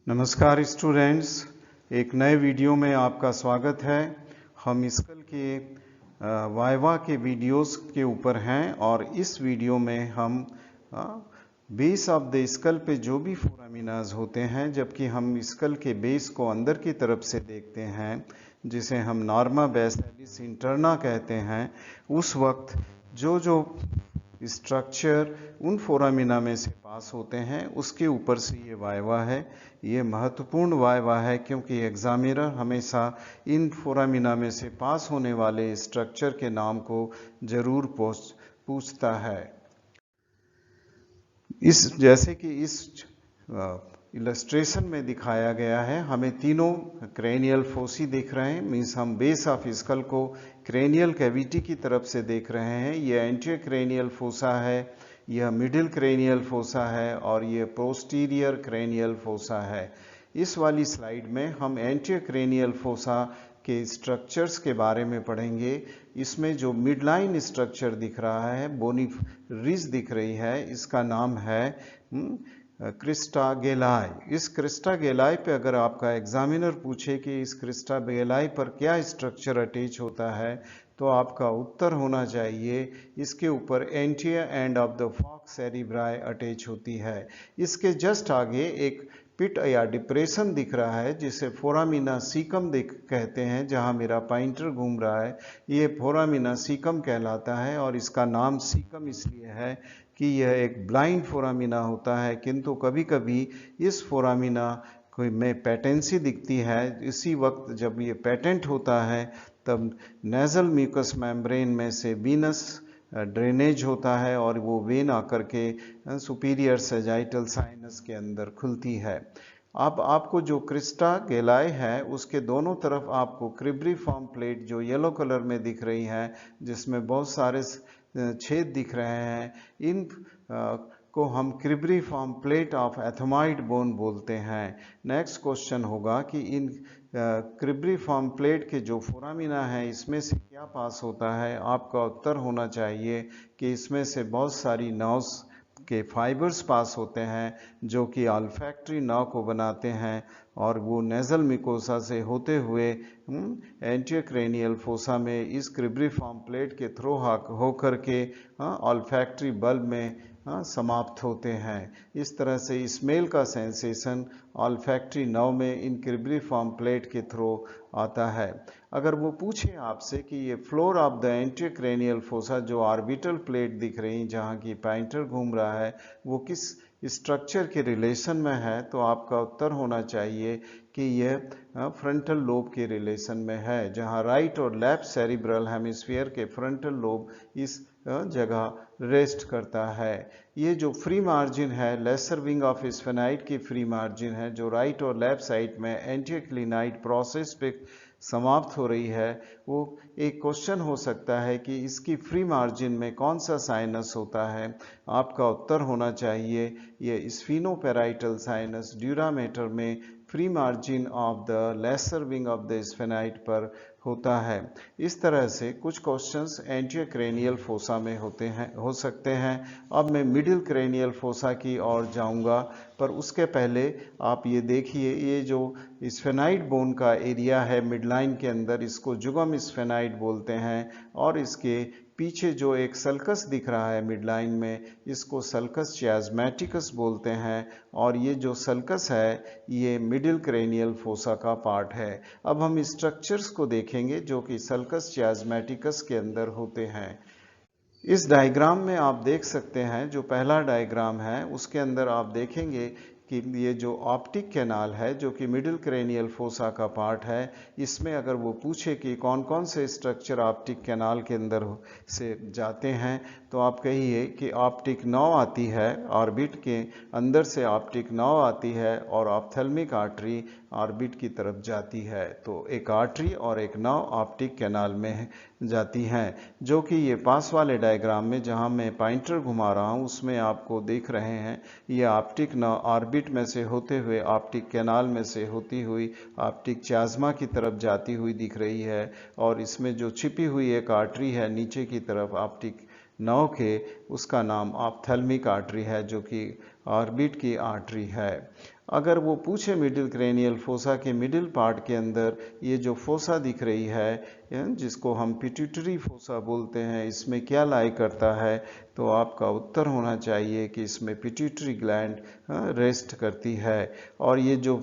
नमस्कार स्टूडेंट्स, एक नए वीडियो में आपका स्वागत है। हम स्कल के वाइवा के वीडियोस के ऊपर हैं और इस वीडियो में हम बेस ऑफ द स्कल पे जो भी फोरामिनाज होते हैं, जबकि हम स्कल के बेस को अंदर की तरफ से देखते हैं जिसे हम नॉर्मा बेसिस इंटरना कहते हैं, उस वक्त जो जो स्ट्रक्चर उन फोरामिना में से पास होते हैं उसके ऊपर से ये वाइवा है। ये महत्वपूर्ण वाइवा है क्योंकि एग्जामिनर हमेशा इन फोरामिना में से पास होने वाले स्ट्रक्चर के नाम को जरूर पूछता है। जैसे कि इस इलस्ट्रेशन में दिखाया गया है, हमें तीनों क्रेनियल फोसी दिख रहे हैं। मीन्स हम बेस ऑफ स्कल को क्रेनियल कैविटी की तरफ से देख रहे हैं। यह एंटीरियर क्रेनियल फोसा है, यह मिडिल क्रेनियल फोसा है और यह पोस्टीरियर क्रेनियल फोसा है। इस वाली स्लाइड में हम एंटीरियर क्रेनियल फोसा के स्ट्रक्चर्स के बारे में पढ़ेंगे। इसमें जो मिडलाइन स्ट्रक्चर दिख रहा है, बोनी रिज दिख रही है, इसका नाम है क्रिस्टा गेलाई। इस क्रिस्टा गेलाई पे अगर आपका एग्जामिनर पूछे कि इस क्रिस्टा गेलाई पर क्या स्ट्रक्चर अटैच होता है, तो आपका उत्तर होना चाहिए इसके ऊपर anterior end of the falx cerebri attach होती है। इसके जस्ट आगे एक पिट या डिप्रेशन दिख रहा है जिसे फोरामिना सीकम कहते हैं। जहां मेरा पॉइंटर घूम रहा है, ये फोरामिना सीकम कहलाता है और इसका नाम सीकम इसलिए है कि यह एक ब्लाइंड फोरामिना होता है, किंतु कभी कभी इस फोरामिना में पेटेंसी दिखती है। इसी वक्त जब ये पेटेंट होता है तब नेजल म्यूकस मेम्ब्रेन में से वीनस ड्रेनेज होता है और वो वेन आकर के सुपीरियर सेजाइटल साइनस के अंदर खुलती है। अब आपको जो क्रिस्टा गेलाई है उसके दोनों तरफ आपको क्रिब्रीफॉर्म प्लेट जो येलो कलर में दिख रही है, जिसमें बहुत सारे छेद दिख रहे हैं, इन को हम क्रिब्रीफॉर्म प्लेट ऑफ एथमाइड बोन बोलते हैं। नेक्स्ट क्वेश्चन होगा कि इन क्रिब्रीफॉर्म प्लेट के जो फोरामिना है इसमें से क्या पास होता है। आपका उत्तर होना चाहिए कि इसमें से बहुत सारी नर्व्स के फाइबर्स पास होते हैं जो कि ऑल्फैक्टरी नर्व को बनाते हैं और वो नेजल मिकोसा से होते हुए एंटीरियर क्रेनियल फोसा में इस क्रिब्रीफॉर्म प्लेट के थ्रू होकर के ऑल्फैक्टरी बल्ब में समाप्त होते हैं। इस तरह से स्मेल का सेंसेशन ऑल्फैक्टरी नर्व में इन क्रिब्रीफॉर्म प्लेट के थ्रू आता है। अगर वो पूछे आपसे कि ये floor of the anterior cranial fossa जो ऑर्बिटल प्लेट दिख रही जहाँ की पॉइंटर घूम रहा है, वो किस स्ट्रक्चर के रिलेशन में है, तो आपका उत्तर होना चाहिए कि यह फ्रंटल लोब के रिलेशन में है, जहां राइट और लेफ्ट सेरिब्रल हेमिस्फीयर के फ्रंटल लोब इस जगह रेस्ट करता है। ये जो फ्री मार्जिन है, लेसर विंग ऑफ स्फेनाइड की फ्री मार्जिन है जो राइट और लेफ्ट साइड में एंटीरियर क्लिनाइड प्रोसेस पे समाप्त हो रही है, वो एक क्वेश्चन हो सकता है कि इसकी फ्री मार्जिन में कौन सा साइनस होता है। आपका उत्तर होना चाहिए ये स्फीनोपेराइटल साइनस ड्यूरामेटर में free margin of the lesser wing of the sphenoid पर होता है। इस तरह से कुछ क्वेश्चंस एंटीरियर क्रेनियल फोसा में हो सकते हैं। अब मैं मिडिल क्रेनियल फोसा की ओर जाऊंगा, पर उसके पहले आप ये देखिए, ये जो स्फेनाइड बोन का एरिया है मिडलाइन के अंदर, इसको जुगम स्फेनाइड बोलते हैं और इसके पीछे जो एक सल्कस दिख रहा है मिडलाइन में, इसको सल्कस चियाज्मेटिकस बोलते हैं और ये जो सल्कस है ये मिडिल क्रेनियल फोसा का पार्ट है। अब हम स्ट्रक्चर्स को देखेंगे जो कि सल्कस चियाज्मेटिकस के अंदर होते हैं। इस डायग्राम में आप देख सकते हैं, जो पहला डायग्राम है उसके अंदर आप देखेंगे कि ये जो ऑप्टिक कैनाल है जो कि मिडिल क्रेनियल फोसा का पार्ट है, इसमें अगर वो पूछे कि कौन कौन से स्ट्रक्चर ऑप्टिक कैनाल के अंदर से जाते हैं, तो आप कहिए कि ऑप्टिक नर्व आती है, ऑर्बिट के अंदर से ऑप्टिक नर्व आती है और ऑप्थेल्मिक आर्टरी ऑर्बिट की तरफ जाती है। तो एक आर्टरी और एक नर्व ऑप्टिक कैनाल में जाती हैं, जो कि ये पास वाले डायग्राम में जहां मैं पॉइंटर घुमा रहा हूं उसमें आपको देख रहे हैं। ये ऑप्टिक नर्व ऑर्बिट में से होते हुए ऑप्टिक कैनाल में से होती हुई ऑप्टिक चियाज्मा की तरफ जाती हुई दिख रही है और इसमें जो छिपी हुई एक आर्टरी है नीचे की तरफ ऑप्टिक नर्व के, उसका नाम ऑप्थेल्मिक आर्टरी है जो कि ऑर्बिट की आर्टरी है। अगर वो पूछे मिडिल क्रेनियल फोसा के मिडिल पार्ट के अंदर ये जो फोसा दिख रही है जिसको हम पिट्यूटरी फोसा बोलते हैं, इसमें क्या लाई करता है, तो आपका उत्तर होना चाहिए कि इसमें पिट्यूटरी ग्लैंड रेस्ट करती है। और ये जो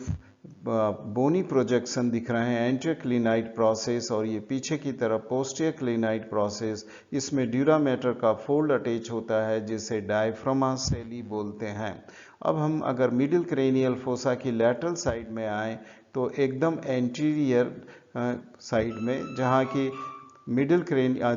बोनी प्रोजेक्शन दिख रहे हैं एंटीरियर क्लिनाइट प्रोसेस और ये पीछे की तरफ पोस्टीरियर क्लिनाइट प्रोसेस, इसमें ड्यूरा मैटर का फोल्ड अटैच होता है जिसे डायफ्रामा सेली बोलते हैं। अब हम अगर मिडिल क्रेनियल फोसा की लैटरल साइड में आए तो एकदम एंटीरियर साइड में, जहाँ की मिडिल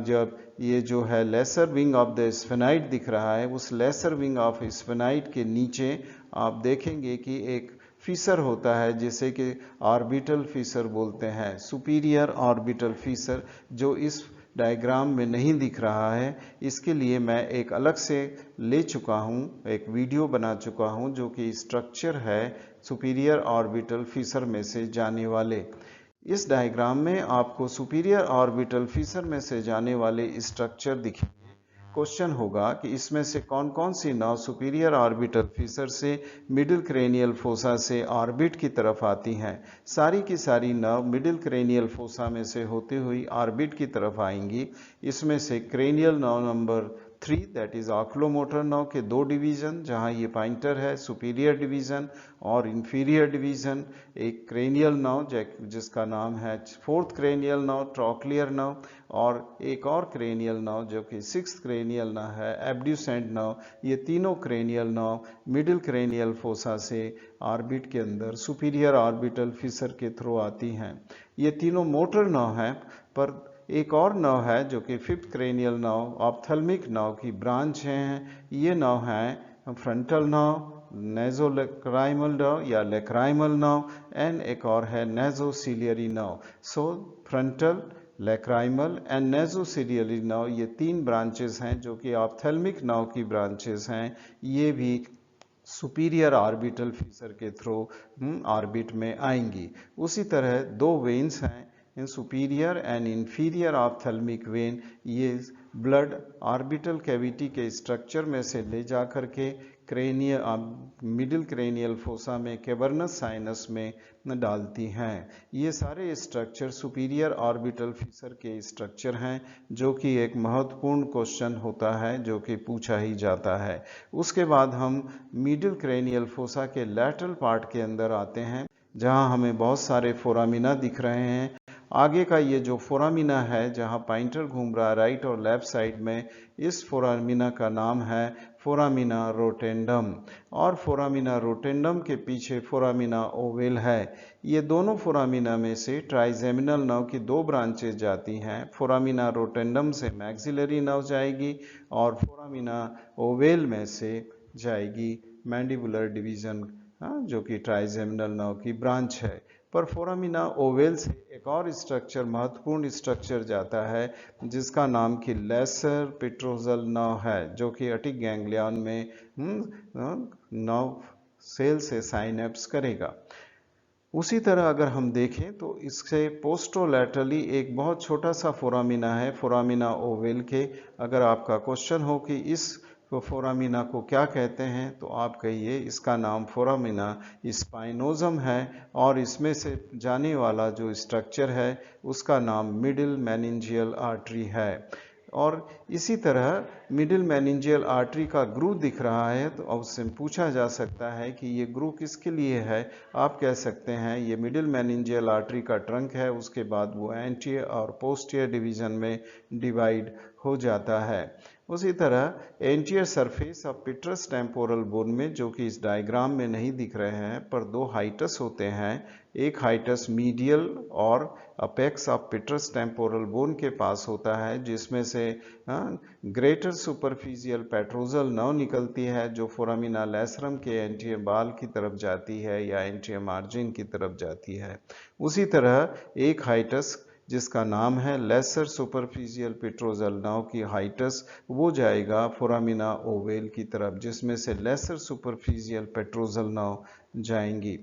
जब ये जो है लेसर विंग ऑफ द स्फेनाइट दिख रहा है, उस लेसर विंग ऑफ स्फेनाइट के नीचे आप देखेंगे कि एक फीसर होता है जिसे कि ऑर्बिटल फीसर बोलते हैं, सुपीरियर ऑर्बिटल फीसर, जो इस डायग्राम में नहीं दिख रहा है। इसके लिए मैं एक अलग से ले चुका हूँ, एक वीडियो बना चुका हूँ जो कि स्ट्रक्चर है सुपीरियर ऑर्बिटल फीसर में से जाने वाले। इस डायग्राम में आपको सुपीरियर ऑर्बिटल फीसर में से जाने वाले स्ट्रक्चर दिखेंगे। क्वेश्चन होगा कि इसमें से कौन कौन सी नर्व सुपीरियर ऑर्बिटल फीसर से मिडिल क्रेनियल फोसा से ऑर्बिट की तरफ आती हैं। सारी की सारी नर्व मिडिल क्रेनियल फोसा में से होते हुई ऑर्बिट की तरफ आएंगी। इसमें से cranial nerve number 3 that is oculomotor nerve के दो डिवीजन, जहां ये पॉइंटर है, सुपीरियर डिवीजन और इंफीरियर डिवीजन। एक क्रेनियल नर्व जिसका नाम है fourth cranial nerve, trochlear nerve, और एक और क्रेनियल नर्व जो कि सिक्स्थ क्रेनियल नर्व है, एब्ड्यूसेंट नर्व। ये तीनों cranial nerve middle cranial fossa से ऑर्बिट के अंदर सुपीरियर ऑर्बिटल फिशर के थ्रू आती हैं। ये तीनों मोटर नर्व हैं, पर एक और नर्व है जो कि fifth cranial nerve ophthalmic nerve की ब्रांच हैं। ये नर्व है फ्रंटल नर्व, नेजोलेक्राइमल नर्व या लेक्राइमल नर्व, एंड एक और है nasociliary nerve. So frontal, lacrimal and nasociliary nerve, ये तीन ब्रांचेस हैं जो कि ऑप्थेल्मिक नर्व की ब्रांचेस हैं। ये भी सुपीरियर ऑर्बिटल फीसर के थ्रू ऑर्बिट में आएंगी। उसी तरह दो वेन्स हैं, इन superior and inferior ophthalmic vein, ये ब्लड ऑर्बिटल कैविटी के स्ट्रक्चर में से ले जा करके मिडिल क्रेनियल फोसा में कैवर्नस साइनस में डालती हैं। ये सारे स्ट्रक्चर सुपीरियर ऑर्बिटल फीसर के स्ट्रक्चर हैं, जो कि एक महत्वपूर्ण क्वेश्चन होता है जो कि पूछा ही जाता है। उसके बाद हम मिडिल क्रेनियल फोसा के लैटरल पार्ट के अंदर आते हैं, जहां हमें बहुत सारे फोरामिना दिख रहे हैं। आगे का ये जो फोरामिना है, जहां पॉइंटर घूम रहा है राइट और लेफ्ट साइड में, इस फोरामिना का नाम है फोरामिना रोटेंडम, और फोरामिना रोटेंडम के पीछे फोरामिना ओवेल है। ये दोनों फोरामिना में से ट्राइजेमिनल नर्व की दो ब्रांचेज जाती हैं। फोरामिना रोटेंडम से मैक्सिलरी नर्व जाएगी और फोरामिना ओवेल में से जाएगी मैंडिबुलर डिवीजन, जो कि ट्राइजेमिनल नर्व की ब्रांच है। पर फोरामिना ओवेल से एक और स्ट्रक्चर, महत्वपूर्ण स्ट्रक्चर जाता है जिसका नाम कि लेसर पेट्रोजल नर्व है, जो कि अटिक गैंग्लियन में नर्व सेल से साइनेप्स करेगा। उसी तरह अगर हम देखें तो इससे पोस्टोलैटरली एक बहुत छोटा सा फोरामिना है, फोरामिना ओवेल के। अगर आपका क्वेश्चन हो कि इस फोरामिना को क्या कहते हैं, तो आप कहिए इसका नाम फोरामिना स्पाइनोजम है, और इसमें से जाने वाला जो स्ट्रक्चर है उसका नाम मिडिल मेनिंजियल आर्टरी है। और इसी तरह मिडिल मेनिंजियल आर्टरी का ग्रू दिख रहा है, तो उससे पूछा जा सकता है कि ये ग्रू किसके लिए है। आप कह सकते हैं ये मिडिल मेनिंजियल आर्टरी का ट्रंक है, उसके बाद वो एंटीरियर और पोस्टीरियर डिवीजन में डिवाइड हो जाता है। उसी तरह anterior surface of petrous temporal bone में, जो कि इस डायग्राम में नहीं दिख रहे हैं, पर दो हाइटस होते हैं। एक हाइटस मीडियल और apex of petrous temporal bone के पास होता है, जिसमें से ग्रेटर सुपरफिशियल पेट्रोजल नर्व निकलती है, जो फोरामिना लेसरम के एंटीरियर बाल की तरफ जाती है या एंटीरियर मार्जिन की तरफ जाती है। उसी तरह एक हाइटस जिसका नाम है लेसर सुपरफिशियल पेट्रोजल नर्व की हाइटस, वो जाएगा फोरामिना ओवेल की तरफ, जिसमें से लेसर सुपरफिशियल पेट्रोजल नर्व जाएंगी।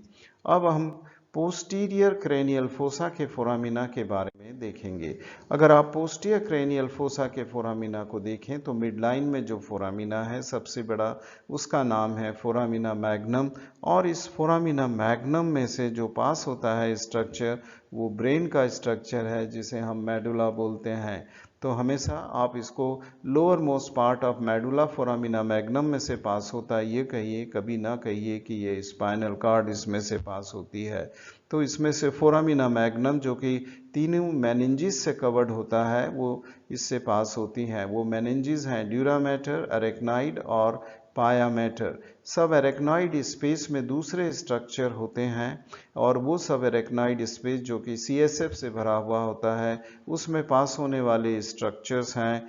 अब हम पोस्टीरियर क्रेनियल फोसा के फोरामिना के बारे में देखेंगे। अगर आप पोस्टीरियर क्रेनियल फोसा के फोरामिना को देखें तो मिड लाइन में जो फोरामिना है सबसे बड़ा, उसका नाम है फोरामिना मैग्नम, और इस फोरामिना मैग्नम में से जो पास होता है स्ट्रक्चर वो ब्रेन का स्ट्रक्चर है जिसे हम मेडुला बोलते हैं। तो हमेशा आप इसको lower most part of medulla foramina magnum में से पास होता है ये कहिए, कभी ना कहिए कि ये स्पाइनल कॉर्ड इसमें से पास होती है। तो इसमें से फोरामिना मैग्नम जो कि तीनों मेनिंजिस से कवर्ड होता है वो इससे पास होती हैं। वो मेनिंजिस हैं ड्यूरा मैटर, अरेक्नाइड और पाया मैटर। सब एरेक्नॉइड स्पेस में दूसरे स्ट्रक्चर होते हैं और वो सब एरेक्नॉइड स्पेस जो कि CSF से भरा हुआ होता है उसमें पास होने वाले स्ट्रक्चर्स हैं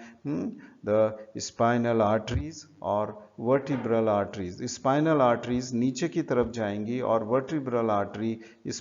द स्पाइनल आर्टरीज और वर्टिब्रल आर्टरीज। स्पाइनल आर्टरीज नीचे की तरफ जाएंगी और वर्टिब्रल आर्टरी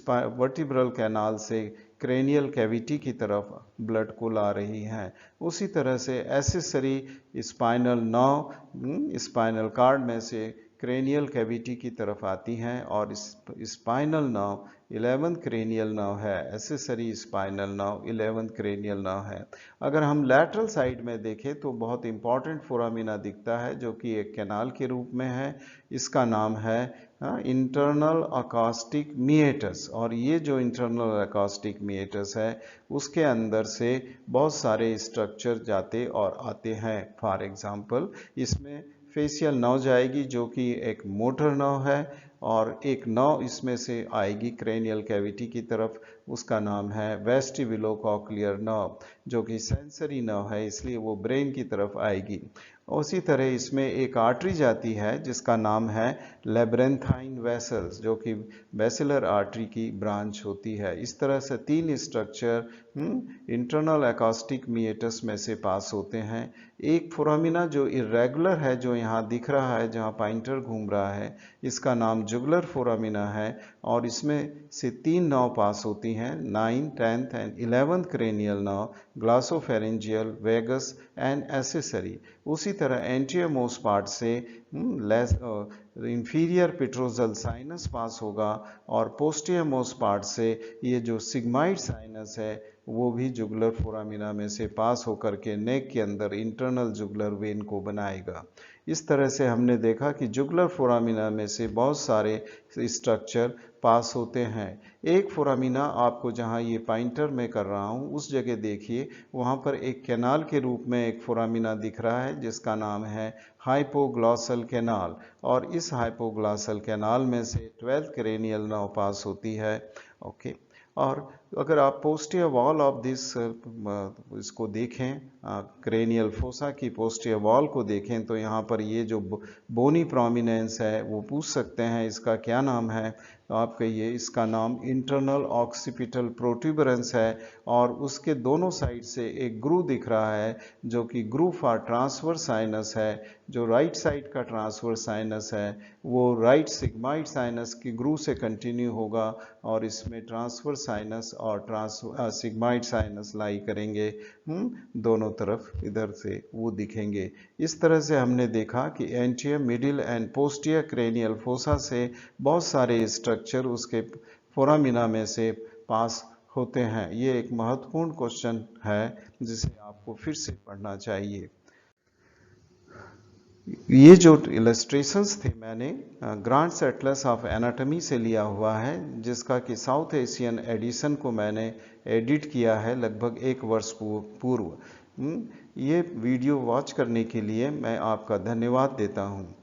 वर्टिब्रल कैनाल से क्रेनियल कैविटी की तरफ ब्लड को ला रही हैं। उसी तरह से accessory spinal nerve spinal cord में से क्रेनियल कैविटी की तरफ आती हैं और spinal nerve 11th cranial nerve है। Accessory spinal nerve 11th cranial nerve है। अगर हम लैटरल साइड में देखें तो बहुत इंपॉर्टेंट फोरामिना दिखता है जो कि एक कैनाल के रूप में है। इसका नाम है इंटरनल अकॉस्टिक मिएटस, और ये जो इंटरनल अकॉस्टिक मिएटस है उसके अंदर से बहुत सारे स्ट्रक्चर जाते और आते हैं। फॉर एग्जांपल इसमें फेशियल नर्व जाएगी जो कि एक मोटर नर्व है, और एक नर्व इसमें से आएगी क्रेनियल कैविटी की तरफ, उसका नाम है वेस्टिबुलोकॉक्लियर नर्व जो कि सेंसरी नर्व है इसलिए वो ब्रेन की तरफ आएगी। उसी तरह इसमें एक आर्टरी जाती है जिसका नाम है लेब्रेंथाइन वेसल्स जो कि बेसिलर आर्टरी की ब्रांच होती है। इस तरह से तीन स्ट्रक्चर इंटरनल अकॉस्टिक मिएटस में से पास होते हैं। एक फोरामिना जो इरेगुलर है जो यहाँ दिख रहा है जहाँ पॉइंटर घूम रहा है, इसका नाम जुगुलर फोरामिना है और इसमें से 3 नर्व पास होती हैं 9th, 10th and 11th cranial nerve, glossopharyngeal, vagus and accessory. उसी तरह एंटीरियर मोस्ट पार्ट से इंफीरियर पिट्रोजल साइनस पास होगा और पोस्टीरियर मोस्ट पार्ट से ये जो सिग्माइड साइनस है वो भी जुगुलर फोरामिना में से पास होकर के नेक के अंदर इंटरनल जुगुलर वेन को बनाएगा। इस तरह से हमने देखा कि जुगुलर फोरामिना में से बहुत सारे स्ट्रक्चर पास होते हैं। एक फोरामिना आपको जहां ये पॉइंटर में कर रहा हूं उस जगह देखिए, वहां पर एक कैनाल के रूप में एक फोरामिना दिख रहा है जिसका नाम है हाइपोग्लॉसल कैनाल, और इस हाइपोग्लॉसल कैनाल में से 12th क्रेनियल नर्व पास होती है। ओके, और अगर आप पोस्टीरियर वॉल ऑफ दिस इसको देखें, क्रेनियल फोसा की पोस्टीरियर वॉल को देखें तो यहाँ पर ये जो बोनी प्रोमिनेंस है वो पूछ सकते हैं इसका क्या नाम है, तो आप कहिए इसका नाम इंटरनल ऑक्सीपिटल प्रोट्यूबरेंस है, और उसके दोनों साइड से एक ग्रू दिख रहा है जो कि ग्रू फॉर ट्रांसवर्स साइनस है। जो राइट साइड का ट्रांसवर्स साइनस है वो राइट सिग्माइड साइनस की ग्रू से कंटिन्यू होगा और इसमें ट्रांसवर्स साइनस और सिग्माइड साइनस लाई करेंगे दोनों तरफ, इधर से वो दिखेंगे। इस तरह से हमने देखा कि anterior, middle and posterior cranial fossa से बहुत सारे स्ट्रक्चर उसके फोरामिना में से पास होते हैं। ये एक महत्वपूर्ण क्वेश्चन है जिसे आपको फिर से पढ़ना चाहिए। ये जो इलस्ट्रेशंस थे मैंने ग्रांट्स एटलस ऑफ एनाटॉमी से लिया हुआ है, जिसका कि साउथ एशियन एडिशन को मैंने एडिट किया है लगभग 1 वर्ष पूर्व। ये वीडियो वॉच करने के लिए मैं आपका धन्यवाद देता हूँ।